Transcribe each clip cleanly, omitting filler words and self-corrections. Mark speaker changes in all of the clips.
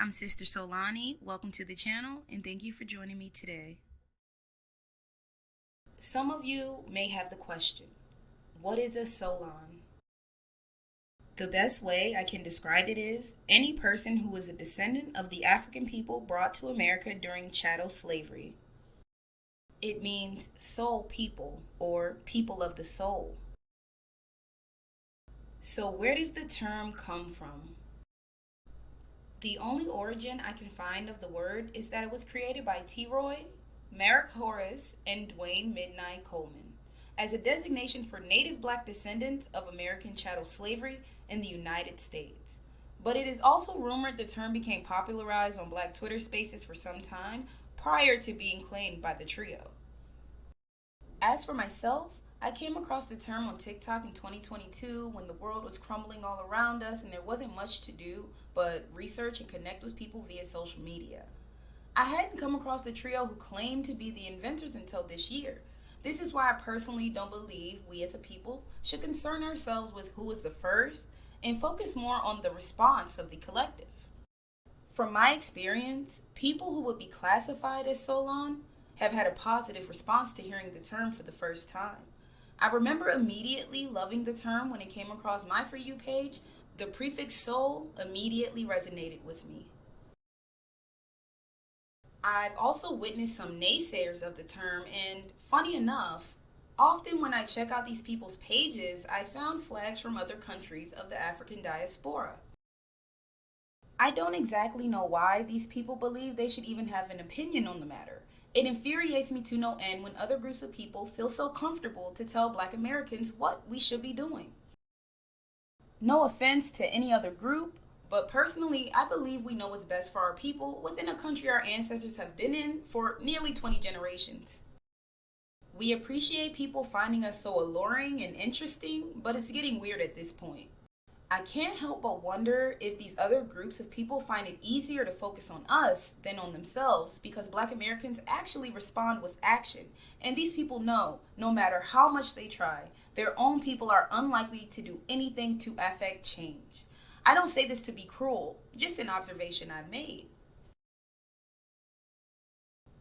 Speaker 1: I'm Sister Soulaani. Welcome to the channel and thank you for joining me today. Some of you may have the question, what is a Soulaan? The best way I can describe it is any person who is a descendant of the African people brought to America during chattel slavery. It means soul people or people of the soul. So where does the term come from? The only origin I can find of the word is that it was created by T. Roy, Merrick Horace, and Dwayne Midnight Coleman as a designation for native black descendants of American chattel slavery in the United States. But it is also rumored the term became popularized on black Twitter spaces for some time prior to being claimed by the trio. As for myself, I came across the term on TikTok in 2022 when the world was crumbling all around us and there wasn't much to do but research and connect with people via social media. I hadn't come across the trio who claimed to be the inventors until this year. This is why I personally don't believe we as a people should concern ourselves with who was the first and focus more on the response of the collective. From my experience, people who would be classified as Soulaan have had a positive response to hearing the term for the first time. I remember immediately loving the term when it came across my For You page. The prefix soul immediately resonated with me. I've also witnessed some naysayers of the term, and funny enough, often when I check out these people's pages, I found flags from other countries of the African diaspora. I don't exactly know why these people believe they should even have an opinion on the matter. It infuriates me to no end when other groups of people feel so comfortable to tell Black Americans what we should be doing. No offense to any other group, but personally, I believe we know what's best for our people within a country our ancestors have been in for nearly 20 generations. We appreciate people finding us so alluring and interesting, but it's getting weird at this point. I can't help but wonder if these other groups of people find it easier to focus on us than on themselves because Black Americans actually respond with action. And these people know, no matter how much they try, their own people are unlikely to do anything to affect change. I don't say this to be cruel, just an observation I've made.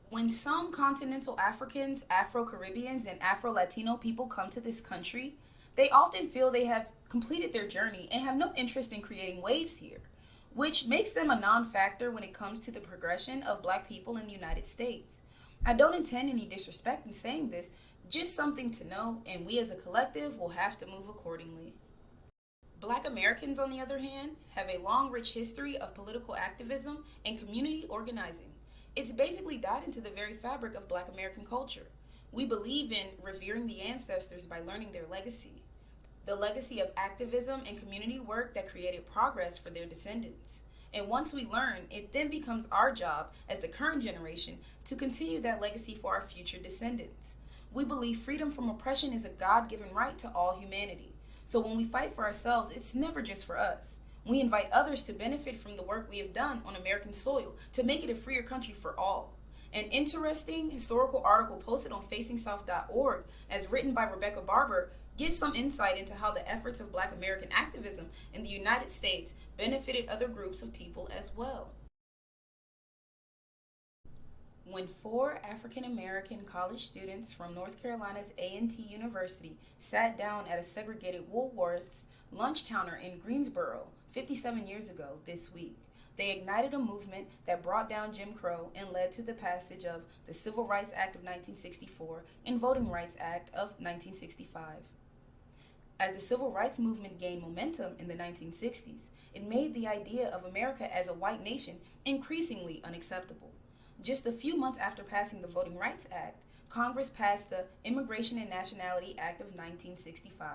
Speaker 1: When some continental Africans, Afro-Caribbeans, and Afro-Latino people come to this country, they often feel they have completed their journey and have no interest in creating waves here, which makes them a non-factor when it comes to the progression of Black people in the United States. I don't intend any disrespect in saying this, just something to know, and we as a collective will have to move accordingly. Black Americans, on the other hand, have a long, rich history of political activism and community organizing. It's basically died into the very fabric of Black American culture. We believe in revering the ancestors by learning their legacy, the legacy of activism and community work that created progress for their descendants. And once we learn, it then becomes our job as the current generation to continue that legacy for our future descendants. We believe freedom from oppression is a God-given right to all humanity. So when we fight for ourselves, it's never just for us. We invite others to benefit from the work we have done on American soil to make it a freer country for all. An interesting historical article posted on facingsouth.org, as written by Rebecca Barber, gives some insight into how the efforts of Black American activism in the United States benefited other groups of people as well. When 4 African American college students from North Carolina's A&T University sat down at a segregated Woolworth's lunch counter in Greensboro 57 years ago this week, they ignited a movement that brought down Jim Crow and led to the passage of the Civil Rights Act of 1964 and Voting Rights Act of 1965. As the Civil Rights Movement gained momentum in the 1960s, it made the idea of America as a white nation increasingly unacceptable. Just a few months after passing the Voting Rights Act, Congress passed the Immigration and Nationality Act of 1965,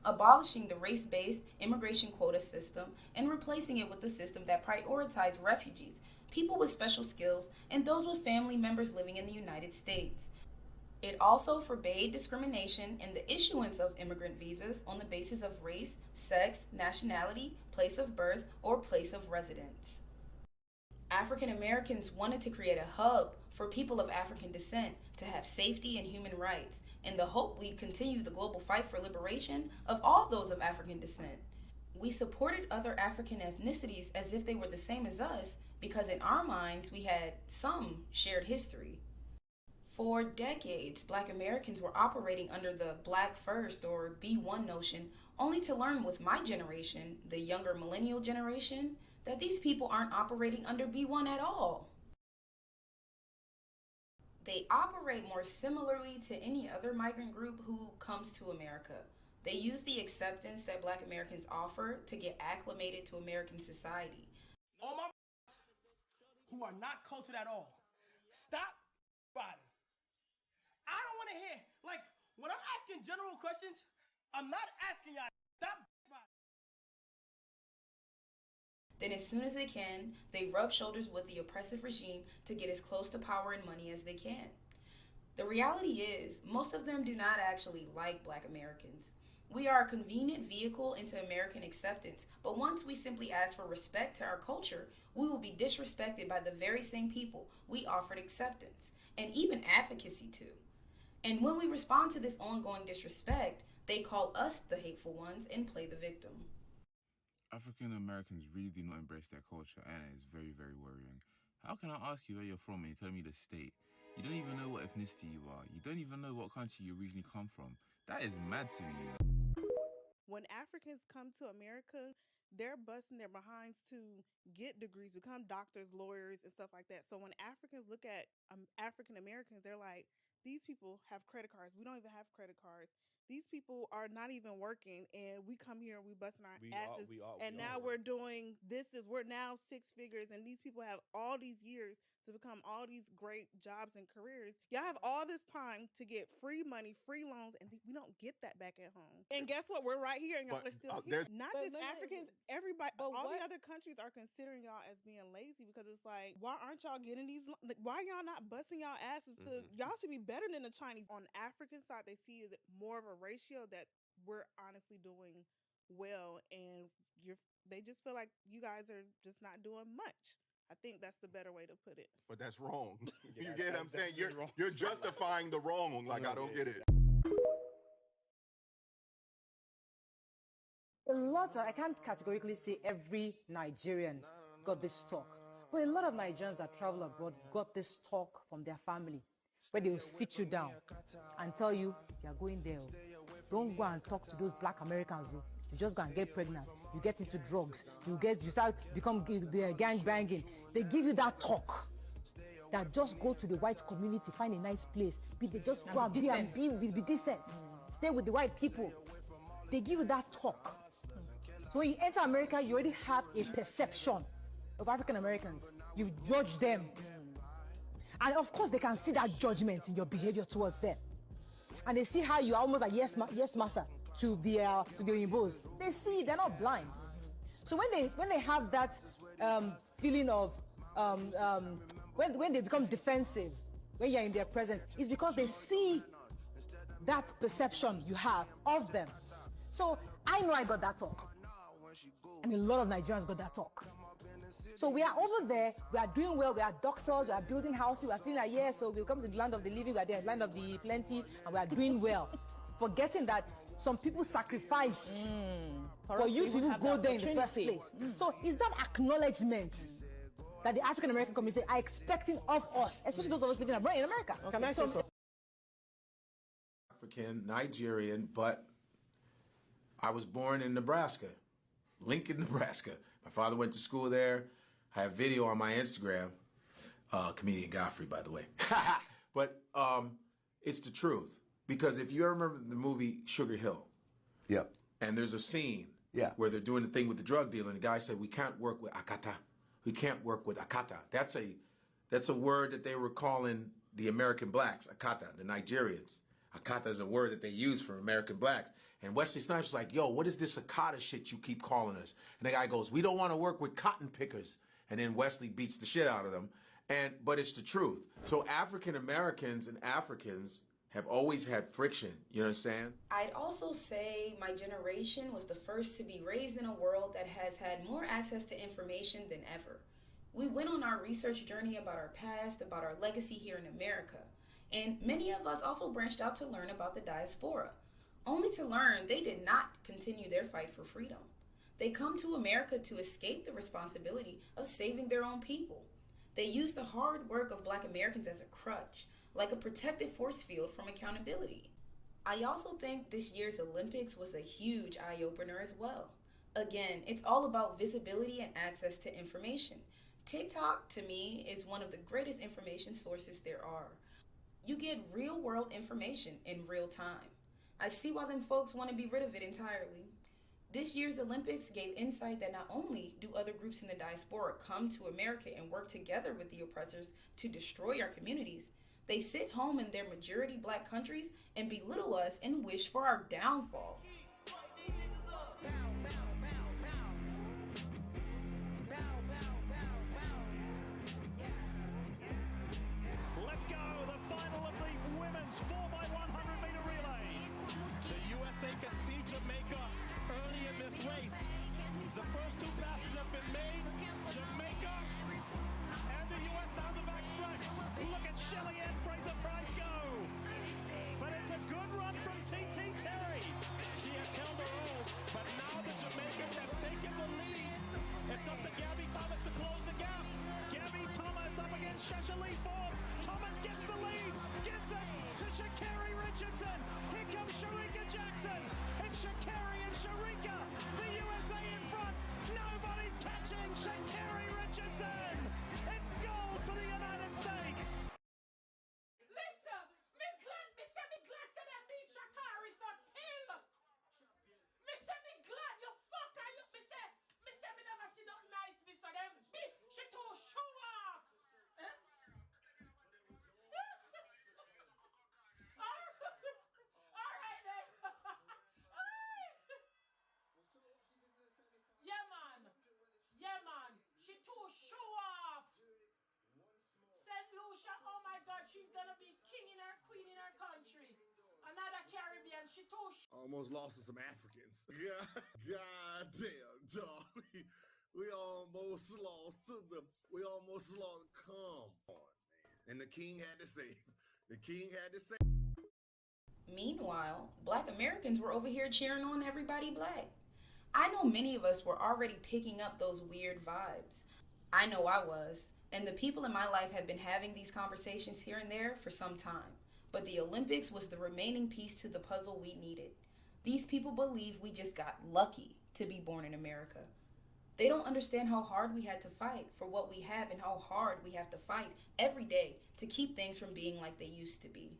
Speaker 1: abolishing the race-based immigration quota system and replacing it with a system that prioritized refugees, people with special skills, and those with family members living in the United States. It also forbade discrimination in the issuance of immigrant visas on the basis of race, sex, nationality, place of birth, or place of residence. African Americans wanted to create a hub for people of African descent to have safety and human rights, in the hope we'd continue the global fight for liberation of all those of African descent. We supported other African ethnicities as if they were the same as us because in our minds we had some shared history. For decades, black Americans were operating under the black first or B1 notion, only to learn with my generation, the younger millennial generation, that these people aren't operating under B1 at all. They operate more similarly to any other migrant group who comes to America. They use the acceptance that black Americans offer to get acclimated to American society.
Speaker 2: All my who are not cultured at all, stop riding. I don't want to hear, like, when I'm asking general questions, I'm not asking y'all, stop riding.
Speaker 1: Then, as soon as they can, they rub shoulders with the oppressive regime to get as close to power and money as they can. The reality is, most of them do not actually like black Americans. We are a convenient vehicle into American acceptance, but once we simply ask for respect to our culture, we will be disrespected by the very same people we offered acceptance and even advocacy to. And when we respond to this ongoing disrespect, they call us the hateful ones and play the victim.
Speaker 3: African Americans really do not embrace their culture, and it is very, very worrying. How can I ask you where you're from and you tell me the state? You don't even know what ethnicity you are. You don't even know what country you originally come from. That is mad to me.
Speaker 4: When Africans come to America, they're busting their behinds to get degrees, become doctors, lawyers, and stuff like that. So when Africans look at African Americans, they're like, these people have credit cards. We don't even have credit cards. These people are not even working, and we come here and we busting our asses. And now we're doing this. We're now six figures, and these people have all these years to become all these great jobs and careers. Y'all have all this time to get free money, free loans, and we don't get that back at home. And guess what? We're right here, and y'all are still here. Not just Africans, everybody, all the other countries are considering y'all as being lazy because it's like, why aren't y'all getting these? Like, why y'all not busting y'all asses to? Y'all should be better than the Chinese. On the African side, they see is more of a ratio that we're honestly doing well, and they just feel like you guys are just not doing much. I think that's the better way to put it.
Speaker 5: But that's wrong. You get what I'm saying? You're justifying the wrong. Like, I don't get it.
Speaker 6: A lot, I can't categorically say every Nigerian got this talk, but a lot of Nigerians that travel abroad got this talk from their family, where they'll sit you down and tell you, you're going there. Don't go and talk to those black Americans. You just go and get pregnant. You get into drugs. You start become gang banging. They give you that talk. That just go to the white community, find a nice place. They just go and be decent. Stay with the white people. They give you that talk. So when you enter America, you already have a perception of African Americans. You've judged them. And of course, they can see that judgment in your behavior towards them. And they see how you are almost like yes master to the Oyinbos. They see, they're not blind. So when they have that feeling of when they become defensive when you're in their presence, it's because they see that perception you have of them. So I know I got that talk, and a lot of Nigerians got that talk. So we are over there, we are doing well, we are doctors, we are building houses, we are feeling like, yeah, so we'll come to the land of the living, we are the land of the plenty, and we are doing well. Forgetting that some people sacrificed for you to even go there in the first place. So is that acknowledgement that the African American community are expecting of us, especially those of us living abroad in America?
Speaker 4: Okay, can I say so?
Speaker 7: African, Nigerian, but I was born in Nebraska, Lincoln, Nebraska. My father went to school there. I have video on my Instagram. Comedian Godfrey, by the way. But it's the truth. Because if you ever remember the movie Sugar Hill.
Speaker 5: Yep.
Speaker 7: And there's a scene where they're doing the thing with the drug dealer, and the guy said, we can't work with Akata. We can't work with Akata. That's a word that they were calling the American blacks, Akata, the Nigerians. Akata is a word that they use for American blacks. And Wesley Snipes was like, yo, what is this Akata shit you keep calling us? And the guy goes, we don't want to work with cotton pickers. And then Wesley beats the shit out of them. But it's the truth. So African Americans and Africans have always had friction, you understand?
Speaker 1: I'd also say my generation was the first to be raised in a world that has had more access to information than ever. We went on our research journey about our past, about our legacy here in America. And many of us also branched out to learn about the diaspora, only to learn they did not continue their fight for freedom. They come to America to escape the responsibility of saving their own people. They use the hard work of Black Americans as a crutch, like a protective force field from accountability. I also think this year's Olympics was a huge eye opener as well. Again, it's all about visibility and access to information. TikTok, to me, is one of the greatest information sources there are. You get real world information in real time. I see why them folks want to be rid of it entirely. This year's Olympics gave insight that not only do other groups in the diaspora come to America and work together with the oppressors to destroy our communities, they sit home in their majority Black countries and belittle us and wish for our downfall.
Speaker 8: Let's go, the final of the women's 4x100 meter relay.
Speaker 2: The USA can see Jamaica early in this race. The first two passes have been made. Jamaica and the US down the back stretch.
Speaker 8: Look at Shelly Ann Fraser-Price go. But it's a good run from TT Terry.
Speaker 2: She has held her own, but now the Jamaicans have taken the lead. It's up to Gabby Thomas to close the gap.
Speaker 8: Gabby Thomas up against Shashalee Forbes. Thomas gets the lead, gives it to Sha'Carri Richardson. Here comes Sharika Jackson. It's Sha'Carri and Sharika. The USA in front. Nobody's catching Sha'Carri Richardson. It's gold for the United States.
Speaker 2: Listen, me glad say that beat Sha'Carri so till. Me say me glad you fuck her. Me say me never see nothing nice. Me say them beat she too show off. All right then. Yeah man. She too show off. St. Lucia, oh my God, she's gonna be king in her, queen in her country. Another Caribbean, she too
Speaker 5: Almost lost to some Africans. God damn, dog. We almost lost to them. We almost lost. Come on, man. And the king had to say. The king had to say.
Speaker 1: Meanwhile, Black Americans were over here cheering on everybody Black. I know many of us were already picking up those weird vibes. I know I was, and the people in my life have been having these conversations here and there for some time. But the Olympics was the remaining piece to the puzzle we needed. These people believe we just got lucky to be born in America. They don't understand how hard we had to fight for what we have and how hard we have to fight every day to keep things from being like they used to be.